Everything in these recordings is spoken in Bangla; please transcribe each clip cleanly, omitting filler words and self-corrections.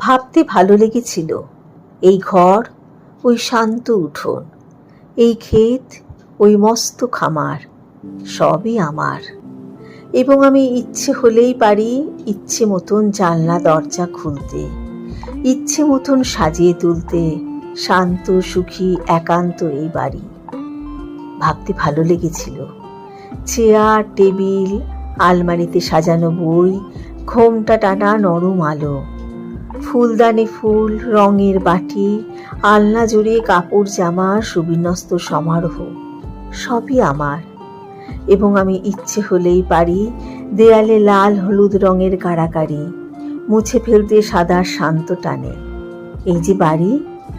ভাবতে ভালো লেগেছিল, এই ঘর, ওই শান্ত উঠোন, এই ক্ষেত, ওই মস্ত খামার, সবই আমার। এবং আমি ইচ্ছে হলেই পারি ইচ্ছে মতন জানলা দরজা খুলতে, ইচ্ছে মতন সাজিয়ে তুলতে শান্ত সুখী একান্ত এই বাড়ি। ভাবতে ভালো লেগেছিল, চেয়ার টেবিল, আলমারিতে সাজানো বই, ঘোমটা টানা নরম আলো, ফুলদানি ফুল, রঙের বাটি, আলনা জুড়ে কাপড় জামা, সুবিন্যস্ত সমারোহ, সবই আমার। এবং আমি ইচ্ছে হলেই পারি দেয়ালে লাল হলুদ রঙের কাড়াকাড়ি মুছে ফেলতে সাদা শান্ত টানে। এই যে বাড়ি,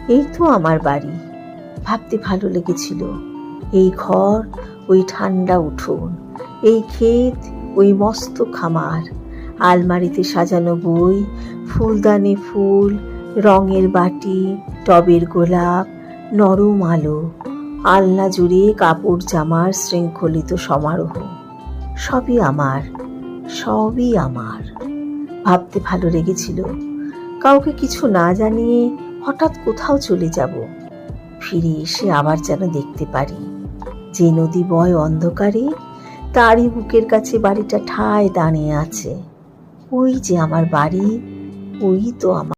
এই তো আমার বাড়ি। ভাবতে ভালো লেগেছিল, এই ঘর, ওই ঠান্ডা উঠোন, এই ক্ষেত, ওই মস্ত খামার, আলমারিতে সাজানো বই, ফুলদানি ফুল, রঙের বাটি, টবের গোলাপ, নরম আলো, আলনা জুড়ে কাপড় জামার শৃঙ্খলিত সমারোহ, সবই আমার, সবই আমার। ভাবতে ভালো লেগেছিল, কাউকে কিছু না জানিয়ে হঠাৎ কোথাও চলে যাব, ফিরে এসে আবার যেন দেখতে পারি যে নদী বয় অন্ধকারে, তারই বুকের কাছে বাড়িটা ঠায় দাঁড়িয়ে আছে। ওই যে আমার বাড়ি, ওই তো আমার।